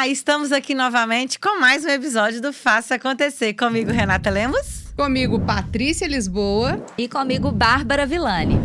Estamos aqui novamente com mais um episódio do Faça Acontecer. Comigo, Renata Lemos. Comigo, Patrícia Lisboa. E comigo, Bárbara Villani.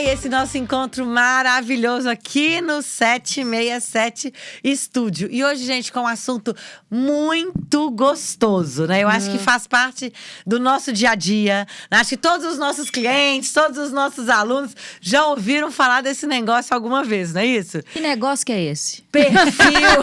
Esse nosso encontro maravilhoso aqui no 767 Estúdio. E hoje, gente, com um assunto muito gostoso, né? Eu acho que faz parte do nosso dia a dia. Acho que todos os nossos clientes, todos os nossos alunos já ouviram falar desse negócio alguma vez, não é isso? Que negócio que é esse? Perfil.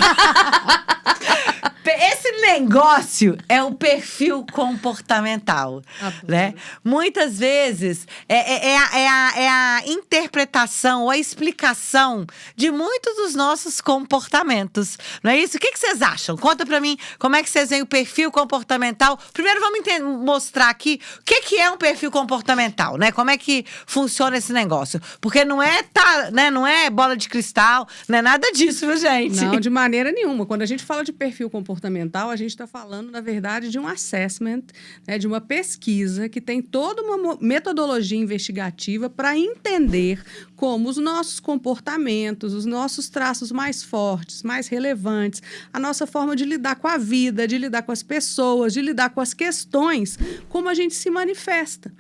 Esse negócio é o perfil comportamental, né? Muitas vezes é a interpretação ou a explicação de muitos dos nossos comportamentos, não é isso? O que vocês acham? Conta pra mim como é que vocês veem o perfil comportamental. Primeiro vamos mostrar aqui o que é um perfil comportamental, né? Como é que funciona esse negócio? Porque não é bola de cristal, não é nada disso, viu, gente? Não, de maneira nenhuma. Quando a gente fala de perfil comportamental, a gente está falando, na verdade, de um assessment, né, de uma pesquisa que tem toda uma metodologia investigativa para entender como os nossos comportamentos, os nossos traços mais fortes, mais relevantes, a nossa forma de lidar com a vida, de lidar com as pessoas, de lidar com as questões, como a gente se manifesta.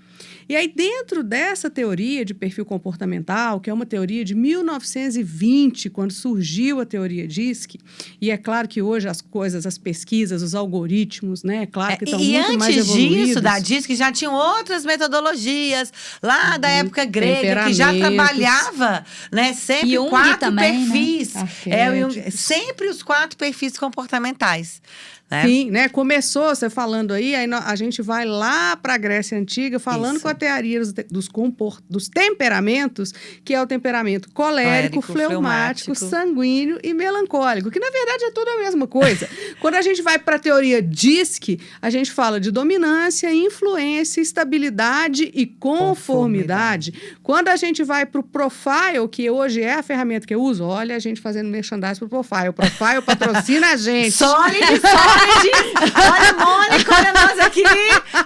E aí, dentro dessa teoria de perfil comportamental, que é uma teoria de 1920, quando surgiu a teoria DISC, e é claro que hoje as coisas, as pesquisas, os algoritmos, né, é claro que estão muito mais evoluídos. E antes disso, da DISC, já tinham outras metodologias, lá da época grega, que já trabalhava, né, sempre Jung 4 também, perfis. Né? Sempre os 4 perfis comportamentais. Né? Sim, né? Começou você falando aí a gente vai lá para a Grécia Antiga, falando com a teoria dos temperamentos, que é o temperamento colérico, fleumático, sanguíneo e melancólico, que na verdade é tudo a mesma coisa. Quando a gente vai para a teoria DISC, a gente fala de dominância, influência, estabilidade e conformidade. Quando a gente vai para o Profile, que hoje é a ferramenta que eu uso, olha a gente fazendo merchandising para o Profile. O Profile patrocina a gente. Solid. Olha a Mônica, olha nós aqui.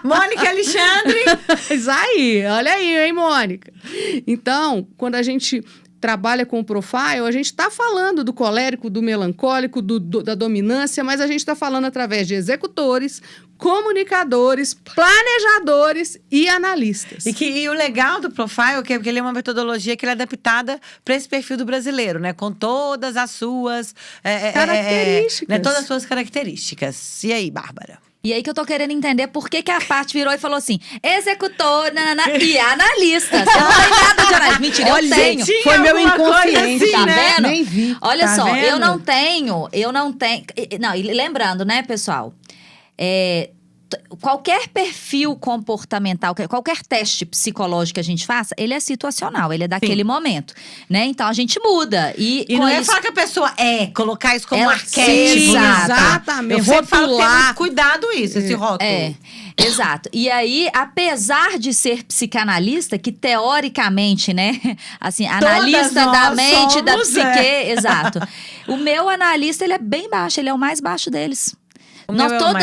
Mônica e Alexandre. Isso aí, olha aí, hein, Mônica? Então, quando a gente trabalha com o profile, a gente está falando do colérico, do melancólico, da dominância, mas a gente está falando através de executores, comunicadores, planejadores e analistas. E o legal do profile é que ele é uma metodologia que ele é adaptada para esse perfil do brasileiro, né? Com todas as suas características. Né? Todas as suas características. E aí, Bárbara? E aí que eu tô querendo entender por que a Paty virou e falou assim, executor, e analista. Você não tem nada de analista. Mentira, eu tenho. Foi meu inconsciente, assim, tá né? vendo? Nem vi. Olha tá só, vendo? eu não tenho. Não, e lembrando, né, pessoal? Qualquer perfil comportamental, qualquer teste psicológico que a gente faça, ele é situacional, ele é daquele momento, né? Então, a gente muda. E não é falar que a pessoa colocar isso como um arquétipo. Exatamente. Eu sempre falo que tem muito cuidado esse rótulo. Exato. E aí, apesar de ser psicanalista, que teoricamente, né? Assim, analista da mente, da psique, exato. O meu analista, ele é bem baixo, ele é o mais baixo deles.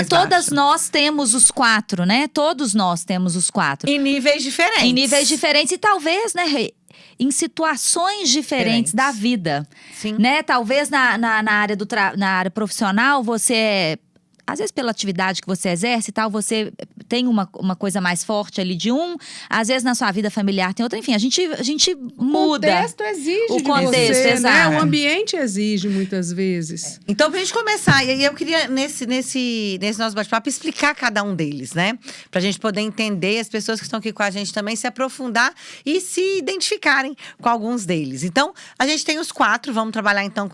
Todas nós temos os 4, né? Todos nós temos os 4. Em níveis diferentes. Em níveis diferentes. E talvez, né, em situações diferentes da vida. Sim. Né? Talvez na área profissional, você às vezes pela atividade que você exerce e tal, você tem uma coisa mais forte ali de às vezes na sua vida familiar tem outra, enfim, a gente muda. O contexto exige o contexto, você, exato. né? O ambiente exige muitas vezes. Então, pra gente começar, e eu queria, nesse nosso bate-papo, explicar cada um deles, né? Pra gente poder entender, as pessoas que estão aqui com a gente também se aprofundar e se identificarem com alguns deles. Então, a gente tem os 4, vamos trabalhar então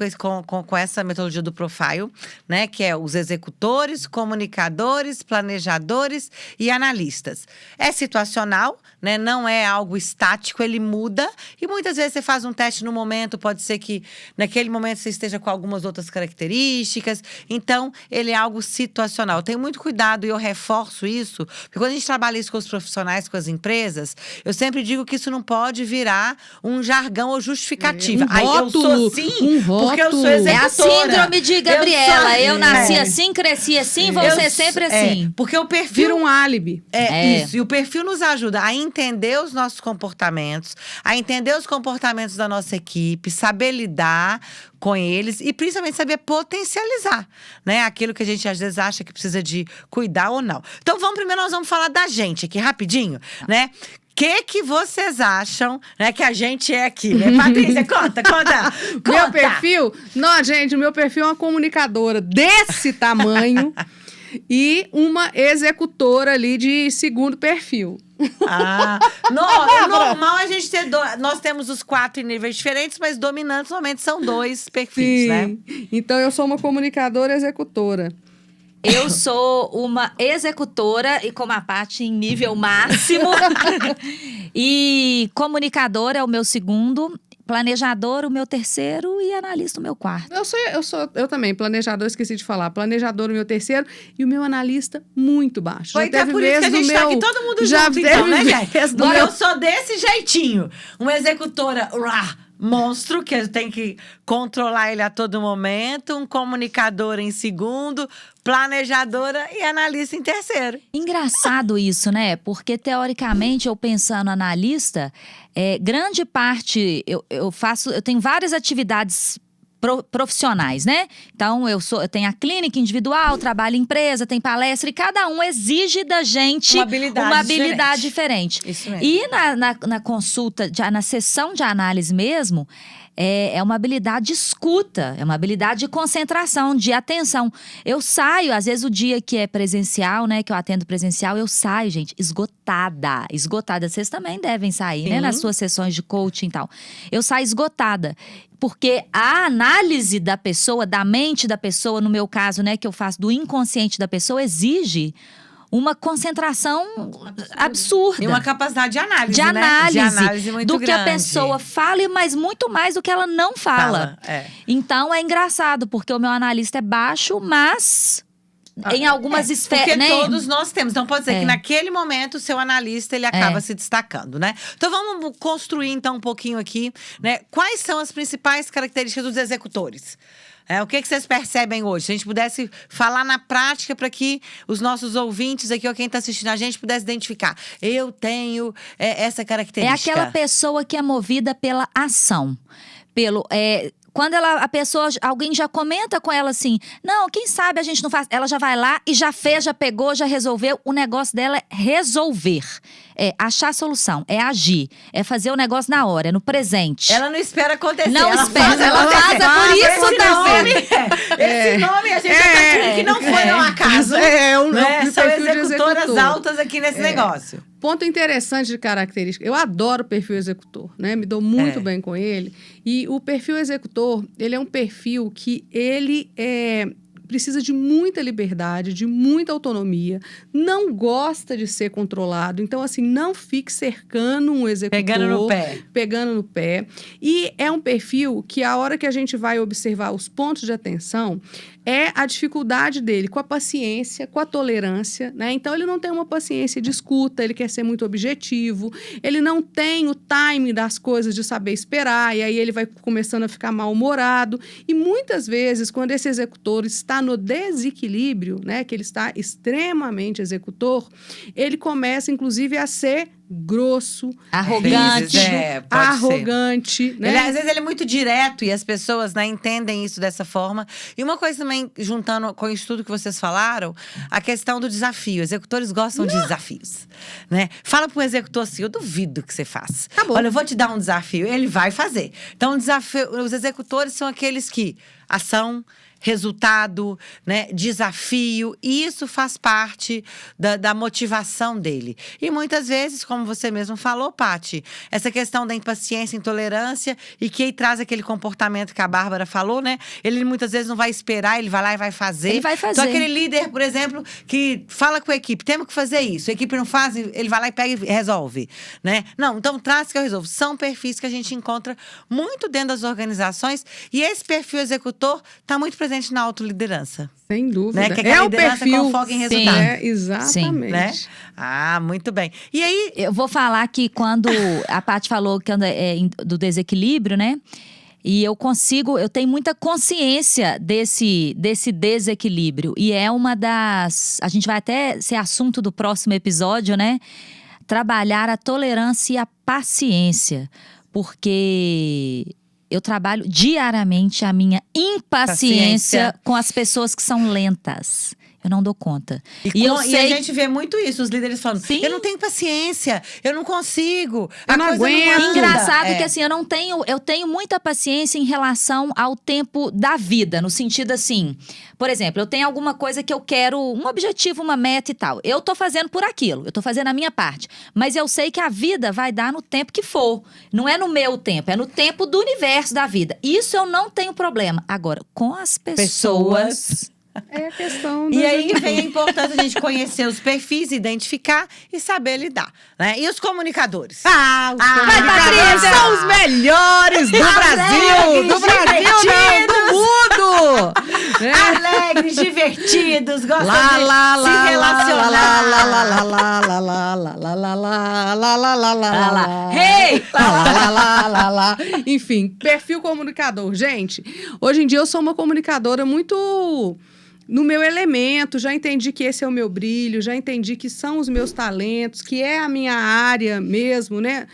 com essa metodologia do profile, né? Que é os executores, comunicadores, planejadores e analistas. É situacional, né? Não é algo estático, ele muda. E muitas vezes você faz um teste no momento, pode ser que naquele momento você esteja com algumas outras características. Então, ele é algo situacional. Tenho muito cuidado e eu reforço isso, porque quando a gente trabalha isso com os profissionais, com as empresas, eu sempre digo que isso não pode virar um jargão ou justificativa. Rótulo, eu sou assim, porque eu sou executora. É a síndrome de Gabriela. Eu nasci assim, cresci nasci assim, vou ser sempre assim. Porque o perfil… Vira um álibi. Isso. E o perfil nos ajuda a entender os nossos comportamentos, a entender os comportamentos da nossa equipe, saber lidar com eles e principalmente saber potencializar, né? Aquilo que a gente às vezes acha que precisa de cuidar ou não. Então primeiro nós vamos falar da gente aqui rapidinho, né? Que vocês acham, né, que a gente é aqui, né? Patrícia, conta. Meu perfil? Não, gente, o meu perfil é uma comunicadora desse tamanho e uma executora ali de segundo perfil. É normal a gente ter… Nós temos os 4 em níveis diferentes, mas dominantes normalmente são 2 perfis, Sim. né? Então, eu sou uma comunicadora executora. Eu sou uma executora e como a Paty em nível máximo. E comunicadora é o meu segundo, planejador o meu terceiro e analista o meu quarto. Eu também, planejador, esqueci de falar. Planejador o meu terceiro e o meu analista muito baixo. Pois é por isso que a gente tá aqui todo mundo junto, então, né, gente? Agora eu sou desse jeitinho. Uma executora… monstro, que tem que controlar ele a todo momento, um comunicador em segundo, planejadora e analista em terceiro. Engraçado isso, né? Porque, teoricamente, eu pensando analista, grande parte, eu tenho várias atividades profissionais, né? Então, eu tenho a clínica individual, trabalho em empresa, tem palestra, e cada um exige da gente uma habilidade diferente. Isso mesmo. E na consulta, na sessão de análise mesmo, é uma habilidade de escuta, é uma habilidade de concentração, de atenção. Eu saio, às vezes o dia que é presencial, né, que eu atendo presencial, eu saio, gente, esgotada. Vocês também devem sair, né, nas suas sessões de coaching e tal. Eu saio esgotada. Porque a análise da pessoa, da mente da pessoa, no meu caso, né, que eu faço do inconsciente da pessoa, exige uma concentração absurda. E uma capacidade de análise, de análise, né? De análise muito do grande. que a pessoa fala, mas muito mais do que ela não fala. Então, é engraçado, porque o meu analista é baixo, mas… em algumas esferas, porque né? todos nós temos. Então, pode ser que naquele momento o seu analista, ele acaba se destacando, né? Então, vamos construir, então, um pouquinho aqui, né? Quais são as principais características dos executores? O que vocês percebem hoje? Se a gente pudesse falar na prática para que os nossos ouvintes aqui, ou quem está assistindo a gente, pudesse identificar. Eu tenho essa característica. É aquela pessoa que é movida pela ação. Quando alguém já comenta com ela assim, não, quem sabe a gente não faz… Ela já vai lá e já fez, já pegou, já resolveu. O negócio dela é resolver. É achar a solução, é agir, é fazer o negócio na hora, no presente. Ela não espera acontecer. Não espera, ela faz, por isso também. Esse nome a gente já tá aqui que não foi um acaso. São executoras altas aqui nesse negócio. Ponto interessante de característica. Eu adoro o perfil executor, né? Me dou muito bem com ele. E o perfil executor, ele é um perfil que ele precisa de muita liberdade, de muita autonomia, não gosta de ser controlado. Então, assim, não fique cercando um executor. Pegando no pé. E é um perfil que a hora que a gente vai observar os pontos de atenção, é a dificuldade dele com a paciência, com a tolerância, né? Então, ele não tem uma paciência de escuta, ele quer ser muito objetivo, ele não tem o time das coisas de saber esperar, e aí ele vai começando a ficar mal-humorado. E muitas vezes, quando esse executor está no desequilíbrio, né, que ele está extremamente executor, ele começa, inclusive, a ser grosso, arrogante, arrogante, né? Às vezes ele é muito direto e as pessoas, né, entendem isso dessa forma. E uma coisa também, juntando com isso tudo que vocês falaram, a questão do desafio. Executores gostam de desafios, né? Fala para um executor assim, eu duvido que você faça. Tá bom. Olha, eu vou te dar um desafio, ele vai fazer. Então, os executores são aqueles que ação, resultado, né, desafio, e isso faz parte da motivação dele. E muitas vezes, como você mesmo falou, Paty, essa questão da impaciência, intolerância, e que traz aquele comportamento que a Bárbara falou, né? Ele muitas vezes não vai esperar, ele vai lá e vai fazer. Ele vai fazer. Então, aquele líder, por exemplo, que fala com a equipe, temos que fazer isso, a equipe não faz, ele vai lá e pega e resolve, né? Não, então traz que eu resolvo. São perfis que a gente encontra muito dentro das organizações, e esse perfil executor está muito presente na autoliderança. Sem dúvida. Né? Que é o perfil com foco em resultado. Exatamente. Né? Muito bem. E aí… Eu vou falar que quando a Paty falou que do desequilíbrio, né? E eu tenho muita consciência desse desequilíbrio. E é uma das... A gente vai até ser assunto do próximo episódio, né? Trabalhar a tolerância e a paciência. Porque eu trabalho diariamente a minha impaciência com as pessoas que são lentas. Eu não dou conta. E a gente vê muito isso, os líderes falando, sim, eu não tenho paciência, eu não consigo, eu não aguento. Engraçado que assim, eu tenho muita paciência em relação ao tempo da vida, no sentido assim, por exemplo, eu tenho alguma coisa que eu quero, um objetivo, uma meta e tal. Eu tô fazendo por aquilo, eu tô fazendo a minha parte. Mas eu sei que a vida vai dar no tempo que for. Não é no meu tempo, é no tempo do universo da vida. Isso eu não tenho problema. Agora, com as pessoas... É a questão E aí vem a importância de a gente conhecer os perfis, identificar e saber lidar, né? E os comunicadores? Os comunicadores são os melhores do Brasil! Do Brasil, não, do mundo! Alegres, divertidos, gostam de se relacionar. Hey! Enfim, perfil comunicador. Gente, hoje em dia eu sou uma comunicadora muito... no meu elemento, já entendi que esse é o meu brilho, já entendi que são os meus talentos, que é a minha área mesmo, né?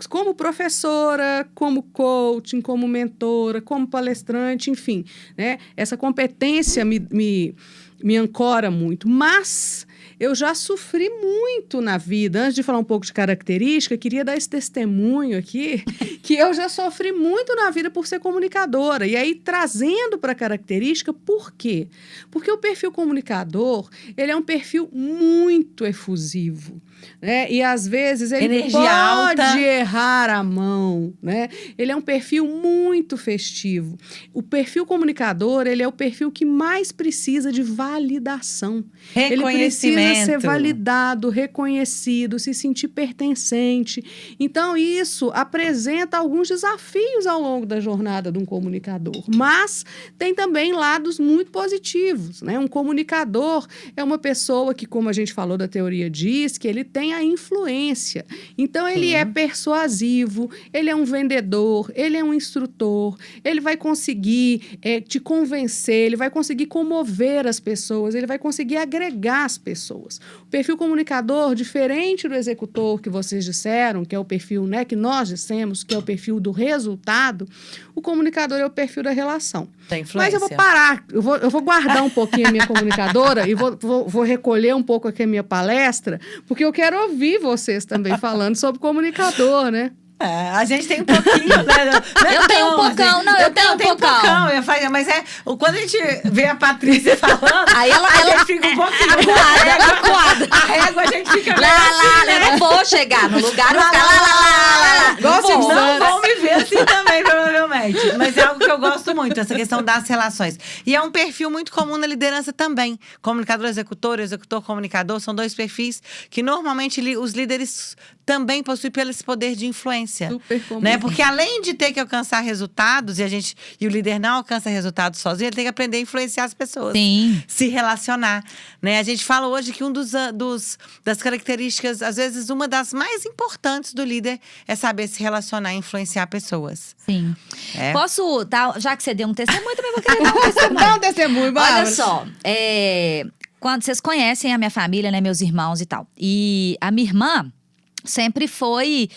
Como professora, como coaching, como mentora, como palestrante, enfim, né? Essa competência me ancora muito, mas... eu já sofri muito na vida. Antes de falar um pouco de característica, queria dar esse testemunho aqui, que eu já sofri muito na vida por ser comunicadora. E aí, trazendo para a característica, por quê? Porque o perfil comunicador, ele é um perfil muito efusivo, né? E, às vezes, ele pode errar a mão, né? Ele é um perfil muito festivo. O perfil comunicador, ele é o perfil que mais precisa de validação. Ele precisa ser validado, reconhecido, se sentir pertencente. Então, isso apresenta alguns desafios ao longo da jornada de um comunicador. Mas tem também lados muito positivos, né? Um comunicador é uma pessoa que, como a gente falou da teoria diz, que ele tem a influência. Então, ele é persuasivo, ele é um vendedor, ele é um instrutor, ele vai conseguir te convencer, ele vai conseguir comover as pessoas, ele vai conseguir agregar as pessoas. O perfil comunicador, diferente do executor que vocês disseram, que é o perfil, né, que nós dissemos, que é o perfil do resultado, o comunicador é o perfil da relação. Da influência. Mas eu vou parar, eu vou guardar um pouquinho a minha comunicadora e vou recolher um pouco aqui a minha palestra, porque eu quero ouvir vocês também falando sobre comunicador, né? A gente tem um pouquinho, né? Eu tenho um pocão, não, eu tenho um pocão. Mas quando a gente vê a Patrícia falando, aí ela fica um pouquinho acuada. A régua a gente fica eu não vou chegar no lugar, não ficar Não vão me ver assim também, provavelmente. Mas é algo que eu gosto muito, essa questão das relações. E é um perfil muito comum na liderança também. Comunicador, executor comunicador, são dois perfis que normalmente os líderes também possuem pelo esse poder de influência. Super comum. Né? Porque além de ter que alcançar resultados, e o líder não alcança resultados sozinho, ele tem que aprender a influenciar as pessoas. Sim. Se relacionar. Né? A gente fala hoje que das características, às vezes, uma das mais importantes do líder é saber se relacionar e influenciar pessoas. Sim. Posso dar, já que você deu um testemunho, também vou querer dar um testemunho. Dá um testemunho, Bárbara. Olha só, quando vocês conhecem a minha família, né, meus irmãos e tal. E a minha irmã sempre foi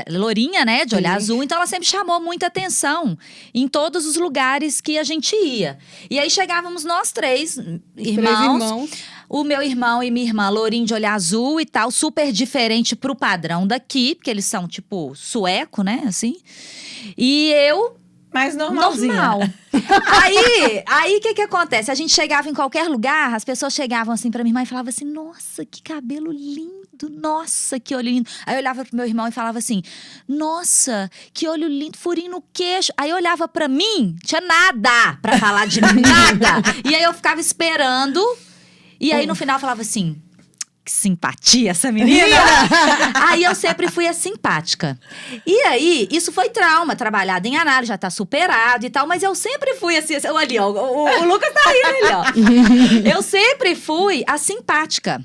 lourinha, né, de olho azul, então ela sempre chamou muita atenção em todos os lugares que a gente ia. E aí chegávamos nós três irmãos, o meu irmão e minha irmã, lourinho de olho azul e tal, super diferente pro padrão daqui, porque eles são tipo sueco, né, assim. E eu mais normalzinha. Normal. Aí, o que acontece? A gente chegava em qualquer lugar, as pessoas chegavam assim pra minha irmã e falavam assim, nossa, que cabelo lindo, nossa, que olho lindo. Aí eu olhava pro meu irmão e falava assim, nossa, que olho lindo, furinho no queixo. Aí eu olhava pra mim, tinha nada pra falar de nada. E aí eu ficava esperando, e aí no final eu falava assim, que simpatia essa menina! Aí eu sempre fui a simpática. E aí, isso foi trauma, trabalhado em análise, já tá superado e tal, mas eu sempre fui assim, ali, ó, o Lucas tá rindo ali, ó. Eu sempre fui a simpática.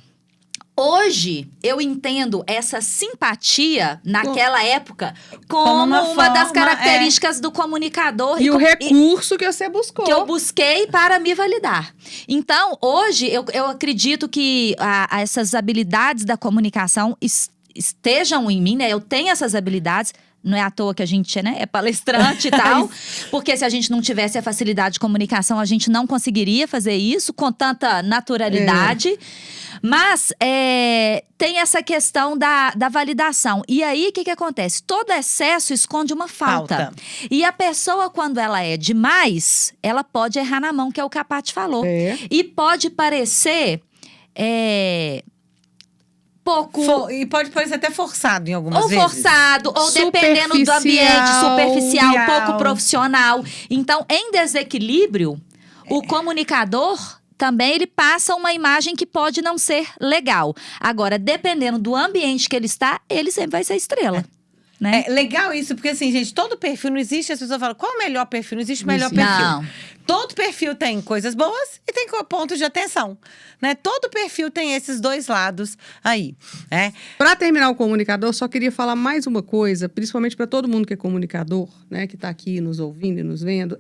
Hoje, eu entendo essa simpatia, naquela época, como uma das forma, características do comunicador. E o recurso que você buscou. Que eu busquei para me validar. Então, hoje, eu acredito que essas habilidades da comunicação estejam em mim, né? Eu tenho essas habilidades. Não é à toa que a gente, né, é palestrante e tal. Porque se a gente não tivesse a facilidade de comunicação, a gente não conseguiria fazer isso com tanta naturalidade. Mas tem essa questão da validação. E aí, o que acontece? Todo excesso esconde uma falta. E a pessoa, quando ela é demais, ela pode errar na mão, que é o que a Paty falou. E pode parecer pouco... E pode parecer até forçado em algumas vezes. Ou forçado, ou dependendo do ambiente, superficial, pouco profissional. Então, em desequilíbrio, o comunicador... também ele passa uma imagem que pode não ser legal. Agora, dependendo do ambiente que ele está, ele sempre vai ser estrela. Né? É legal isso, porque assim, gente, todo perfil não existe. As pessoas falam, qual é o melhor perfil? Não existe o melhor perfil. Não. Todo perfil tem coisas boas e tem pontos de atenção, né? Todo perfil tem esses dois lados aí, né? Para terminar o comunicador, só queria falar mais uma coisa, principalmente para todo mundo que é comunicador, né, que está aqui nos ouvindo e nos vendo,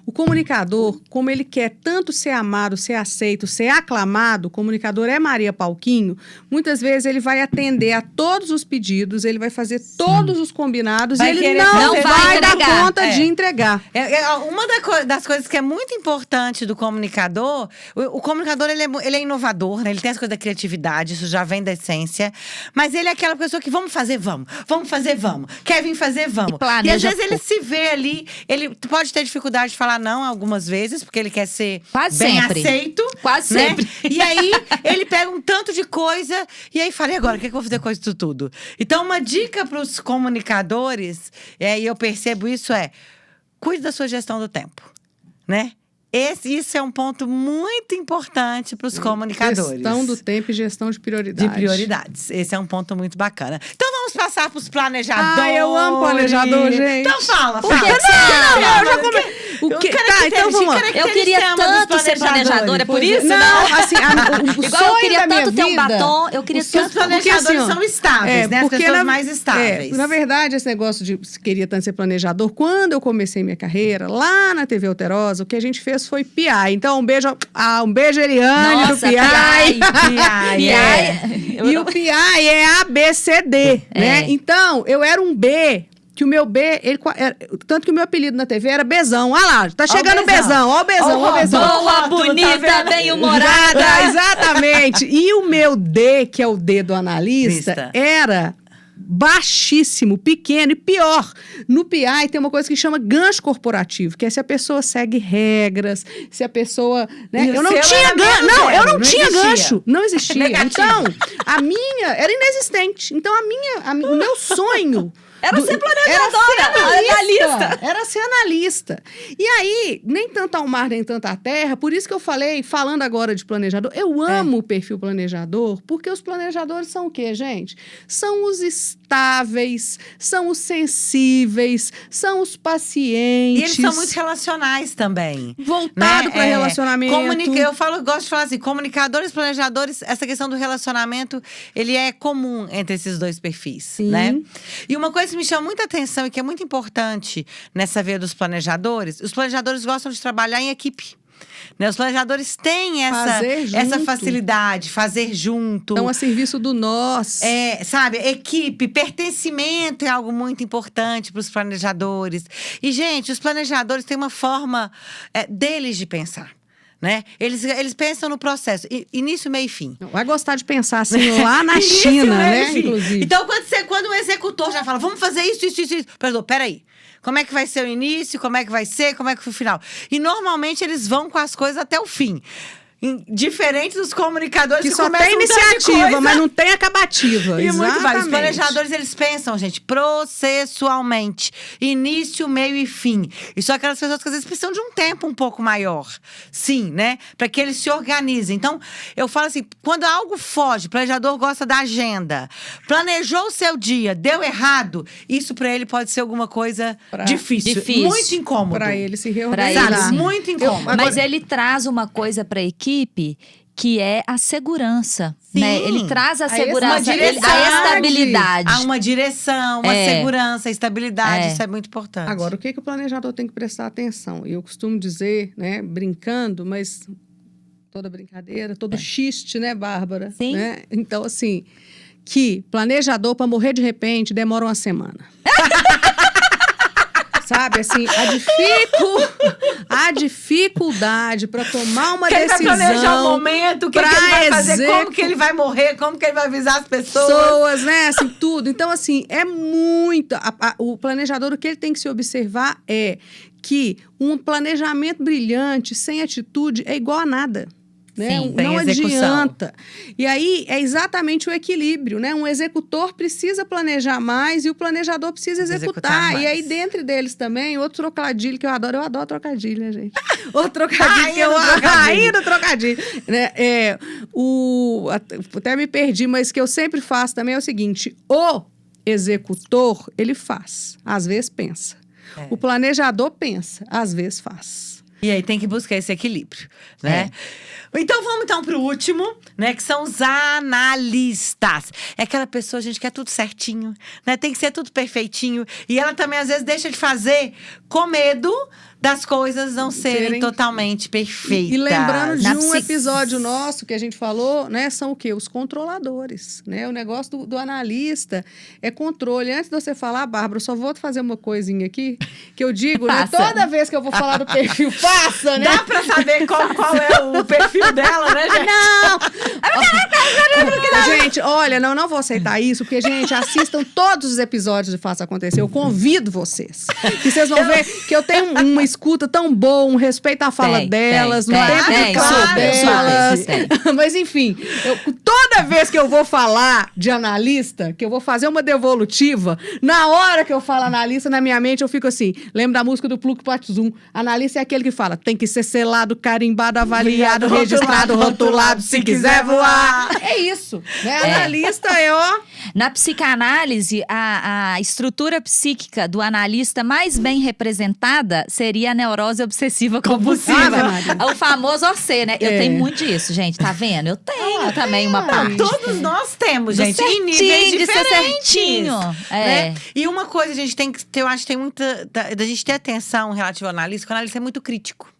o comunicador, como ele quer tanto ser amado, ser aceito, ser aclamado, o comunicador é Maria Pauquinho, muitas vezes ele vai atender a todos os pedidos, ele vai fazer todos os combinados e ele não vai dar conta de entregar. Uma das coisas que é muito importante do comunicador, o comunicador ele é inovador, né? Ele tem as coisas da criatividade, isso já vem da essência, mas ele é aquela pessoa que vamos fazer, vamos fazer, vamos, quer vir fazer, vamos. E às vezes ele se vê ali, ele pode ter dificuldade de falar não algumas vezes, porque ele quer ser bem aceito. Quase né? sempre. E aí ele pega um tanto de coisa e aí fala, e agora, o que eu vou fazer com isso tudo? Então uma dica para os comunicadores, e eu percebo isso cuide da sua gestão do tempo, né? Isso é um ponto muito importante para os comunicadores. Gestão do tempo e gestão de prioridades. De prioridades. Esse é um ponto muito bacana. Então vamos passar para os planejadores. Eu amo planejador, gente. Então fala. Por que você ama? Eu já comecei. Então vamos lá. Eu queria tanto ser planejadora, é por isso? Não, assim, igual eu queria tanto ter um batom, eu queria tanto... Os planejadores são estáveis, né? As pessoas mais estáveis. Na verdade, esse negócio de queria tanto ser planejador, quando eu comecei minha carreira, lá na TV Alterosa, o que a gente fez foi PI. Então, um beijo Eliane do PI. E o PI é ABCD, né? Então, eu era um B, que o meu B, tanto que o meu apelido na TV era Bezão. Olha lá, tá chegando o Bezão. Ó o Bezão, ó o Bezão. Boa, bonita, bem-humorada. Exatamente. E o meu D, que é o D do analista, era baixíssimo, pequeno e pior. No PI tem uma coisa que chama gancho corporativo, que é se a pessoa segue regras, se a pessoa... Né? Eu não tinha gancho. Não, eu não tinha gancho. Não existia. Então, a minha era inexistente. Então, o meu sonho... Era ser planejadora, analista. Era ser analista. E aí, nem tanto ao mar, nem tanto à terra, por isso que eu falando agora de planejador, eu amo o perfil planejador, porque os planejadores são o quê, gente? São os estáveis, são os sensíveis, são os pacientes. E eles são muito relacionais também. Voltado para relacionamento. Gosto de falar assim, comunicadores, planejadores, essa questão do relacionamento, ele é comum entre esses dois perfis, Sim. né? E uma coisa que me chama muita atenção e que é muito importante nessa veia dos planejadores, os planejadores gostam de trabalhar em equipe. Né? Os planejadores têm essa facilidade, fazer junto. Estão a serviço do nós. Sabe, equipe, pertencimento é algo muito importante para os planejadores. E, gente, os planejadores têm uma forma deles de pensar. Né? Eles pensam no processo, início, meio e fim. Vai gostar de pensar assim lá na China, né? Inclusive. Então, quando o executor já fala, vamos fazer isso. Peraí. Como é que vai ser o início? Como é que vai ser? Como é que foi o final? E normalmente eles vão com as coisas até o fim. Diferente dos comunicadores que só tem iniciativa, mas não tem acabativa. E muito vários. Os planejadores, eles pensam, gente, processualmente. Início, meio e fim. E são aquelas pessoas que às vezes precisam de um tempo um pouco maior. Sim, né? Para que eles se organizem. Então, eu falo assim, quando algo foge, o planejador gosta da agenda. Planejou o seu dia, deu errado. Isso para ele pode ser alguma coisa difícil. Muito incômodo. Para ele se reorganizar. Muito incômodo. Mas ele traz uma coisa para a equipe que é a segurança. né? Sim. Ele traz a A segurança, direção. a estabilidade. Há uma direção, uma segurança, estabilidade, isso é muito importante. Agora, o que o planejador tem que prestar atenção? Eu costumo dizer, né, brincando, mas toda brincadeira, todo xiste, né, Bárbara? Sim. Né? Então, assim, que planejador, para morrer de repente, demora uma semana. Sabe, assim, a dificuldade para tomar uma Ele vai decisão. planejar o momento, o que, que ele vai fazer, como que ele vai morrer, como que ele vai avisar as pessoas. Né, assim, tudo. Então, assim, é muito... o planejador, o que ele tem que se observar é que um planejamento brilhante, sem atitude, é igual a nada. Né? Sim, Não execução. adianta. E aí é exatamente o equilíbrio, né? Um executor precisa planejar mais e o planejador precisa executar. mais. E aí, dentro deles também, outro trocadilho que eu adoro trocadilho, né, gente? Outro trocadilho que eu rainha do trocadilho. Né? Até me perdi, mas que eu sempre faço também é o seguinte: o executor, ele faz, às vezes pensa. O planejador pensa, às vezes faz. E aí tem que buscar esse equilíbrio, né? Então vamos para o último, né? Que são os analistas. É aquela pessoa, gente, que é tudo certinho, né? Tem que ser tudo perfeitinho. E ela também, às vezes, deixa de fazer com medo das coisas não serem totalmente perfeitas. E lembrando de Na um episódio nosso que a gente falou, né? São o quê? Os controladores, né? O negócio do analista é controle. Antes de você falar, Bárbara, eu só vou fazer uma coisinha aqui, que eu digo, né? Toda vez que eu vou falar do perfil, passa, né? Dá pra saber qual é o perfil dela, né, gente? Gente, olha, não vou aceitar isso, porque, gente, assistam todos os episódios de Faça Acontecer. Eu convido vocês. Que vocês vão ver que eu tenho uma escuta tão boa, um respeito à fala delas, no tempo de fala delas. Mas, enfim, toda vez que eu vou falar de analista, que eu vou fazer uma devolutiva, na hora que eu falo analista, na minha mente, eu fico assim, lembro da música do Pluk Patzum. Analista é aquele que fala, tem que ser selado, carimbado, avaliado, registrado, rotulado, se quiser voar. É isso, né? Analista é, ó... Na psicanálise, a estrutura psíquica do analista mais bem representada seria a neurose obsessiva compulsiva. O famoso OC, né? Eu tenho muito disso, gente. Tá vendo? Eu tenho também uma parte. Todos nós temos, gente. Em níveis diferentes. Né? E uma coisa, a gente tem que ter, eu acho que tem muita... Da gente ter atenção relativa ao analista, porque o analista é muito crítico.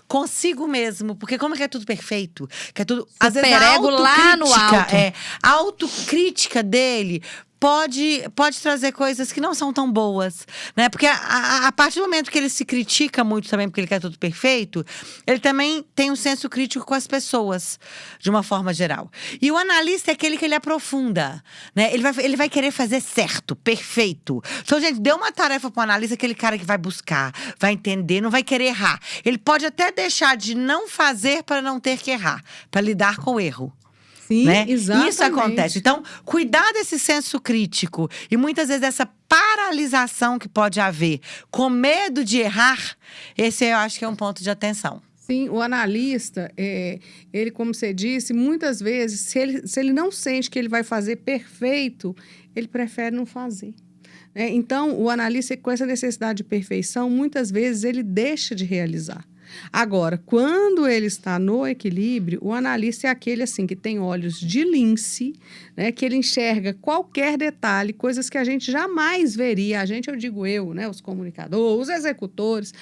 Consigo mesmo, porque como que é tudo perfeito, que é tudo… Às vezes a lá no alto. A autocrítica dele pode trazer coisas que não são tão boas, né? Porque a partir do momento que ele se critica muito também, porque ele quer tudo perfeito, ele também tem um senso crítico com as pessoas, de uma forma geral. E o analista é aquele que ele aprofunda, né? Ele vai querer fazer certo, perfeito. Então, gente, dê uma tarefa para o analista, aquele cara que vai buscar, vai entender, não vai querer errar. Ele pode até deixar de não fazer para não ter que errar, para lidar com o erro. Sim, né? exatamente. Isso acontece. Então, cuidar desse senso crítico e muitas vezes essa paralisação que pode haver com medo de errar, esse eu acho que é um ponto de atenção. Sim, o analista, ele, como você disse, muitas vezes, se ele não sente que ele vai fazer perfeito, ele prefere não fazer. Então, o analista, com essa necessidade de perfeição, muitas vezes ele deixa de realizar. Agora, quando ele está no equilíbrio, o analista é aquele assim que tem olhos de lince, né, que ele enxerga qualquer detalhe, coisas que a gente jamais veria. A gente, eu digo eu, né, os comunicadores, os executores.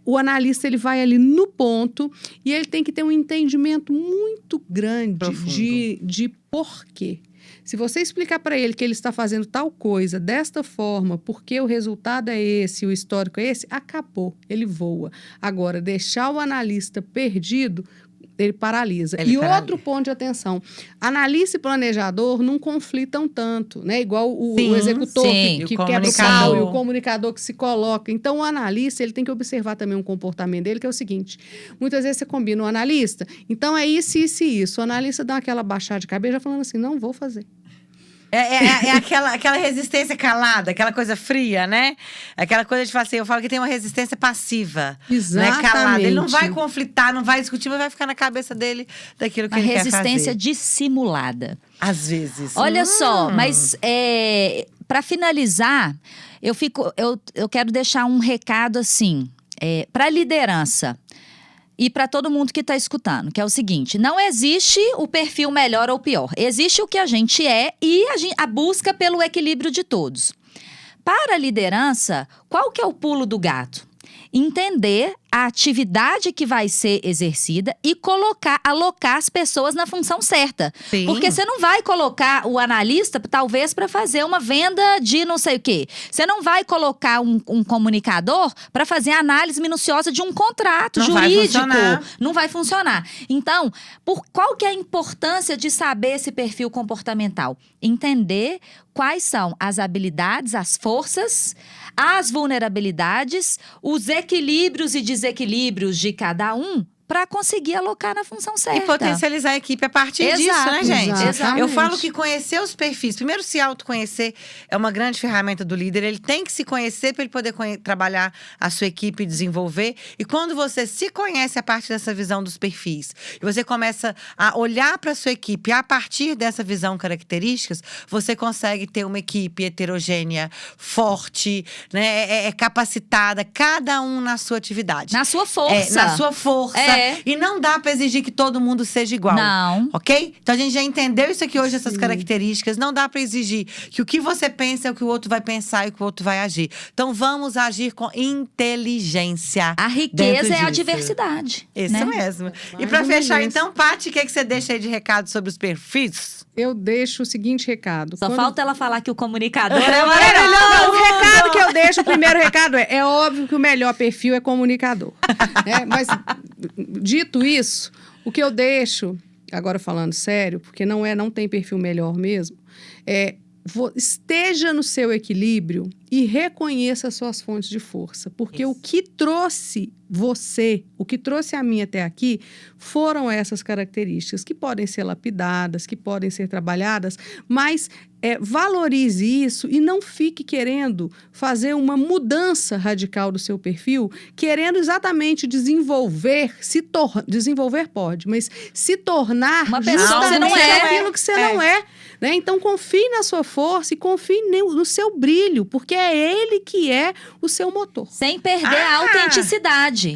O analista, ele vai ali no ponto e ele tem que ter um entendimento muito grande de porquê. Se você explicar para ele que ele está fazendo tal coisa desta forma, porque o resultado é esse, o histórico é esse, acabou, ele voa. Agora, deixar o analista perdido, ele paralisa. Outro ponto de atenção, analista e planejador não conflitam tanto, né? Igual o executor que quebra o pau e o comunicador que se coloca. Então, o analista, ele tem que observar também um comportamento dele, que é o seguinte, muitas vezes você combina o analista, então é isso, isso e isso. O analista dá aquela baixada de cabeça falando assim, não vou fazer. É aquela resistência calada, aquela coisa fria, né? Aquela coisa de falar assim, eu falo que tem uma resistência passiva. Exatamente. Né? Calada. Ele não vai conflitar, não vai discutir, mas vai ficar na cabeça dele daquilo que ele quer fazer. Uma resistência dissimulada. Às vezes. Olha só, mas para finalizar, eu quero deixar um recado assim, para a liderança. e para todo mundo que está escutando, que é o seguinte: não existe o perfil melhor ou pior. Existe o que a gente é e a busca pelo equilíbrio de todos. Para a liderança, qual que é o pulo do gato? Entender a atividade que vai ser exercida e alocar as pessoas na função certa. Sim. Porque você não vai colocar o analista, talvez, para fazer uma venda de não sei o quê. Você não vai colocar um comunicador para fazer a análise minuciosa de um contrato jurídico. Não vai funcionar. Então, qual que é a importância de saber esse perfil comportamental? Entender quais são as habilidades, as forças, as vulnerabilidades, os equilíbrios e desequilíbrios de cada um para conseguir alocar na função certa. E potencializar a equipe a partir disso, né, gente? Exatamente. Eu falo que conhecer os perfis, primeiro se autoconhecer é uma grande ferramenta do líder. Ele tem que se conhecer para ele poder trabalhar a sua equipe e desenvolver. E quando você se conhece a partir dessa visão dos perfis, e você começa a olhar para a sua equipe a partir dessa visão características, você consegue ter uma equipe heterogênea, forte, né, capacitada, cada um na sua atividade. Na sua força. Na sua força. E não dá pra exigir que todo mundo seja igual. Não. Ok? Então a gente já entendeu isso aqui hoje, essas características. Não dá pra exigir que o que você pensa é o que o outro vai pensar e o que o outro vai agir. Então vamos agir com inteligência. A riqueza é a diversidade. Isso né? mesmo. E pra fechar, então, Paty, o que você deixa aí de recado sobre os perfis? Eu deixo o seguinte recado. Só falta ela falar que o comunicador é maravilhoso. Não, o recado que eu deixo, o primeiro recado é óbvio que o melhor perfil é comunicador. Né? Mas, dito isso, o que eu deixo, agora falando sério, porque não tem perfil melhor mesmo, esteja no seu equilíbrio e reconheça as suas fontes de força. Porque o que trouxe o que trouxe a mim até aqui, foram essas características que podem ser lapidadas, que podem ser trabalhadas, mas valorize isso e não fique querendo fazer uma mudança radical do seu perfil, querendo exatamente desenvolver pode, mas se tornar uma pessoa que você não é aquilo que você não é. Né? Então, confie na sua força e confie no seu brilho, porque é ele que é o seu motor. Sem perder a autenticidade.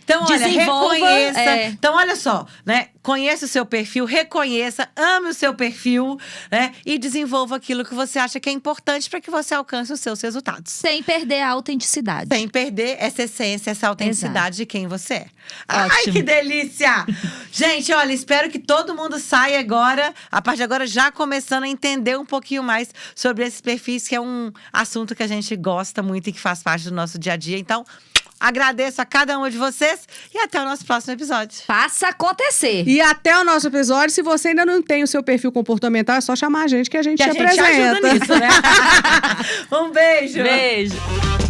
Então, olha, reconheça. Então, olha só, né? Conheça o seu perfil, reconheça, ame o seu perfil, né? E desenvolva aquilo que você acha que é importante para que você alcance os seus resultados. Sem perder a autenticidade. Sem perder essa essência, essa autenticidade de quem você é. Ótimo. Ai, que delícia! Gente, olha, espero que todo mundo saia agora, a partir de agora, já começando a entender um pouquinho mais sobre esses perfis, que é um assunto que a gente gosta muito e que faz parte do nosso dia a dia. Então, agradeço a cada um de vocês e até o nosso próximo episódio. Faça acontecer. E até o nosso episódio, se você ainda não tem o seu perfil comportamental, é só chamar a gente que a gente te apresenta. Ajuda nisso, né? Um beijo! Beijo!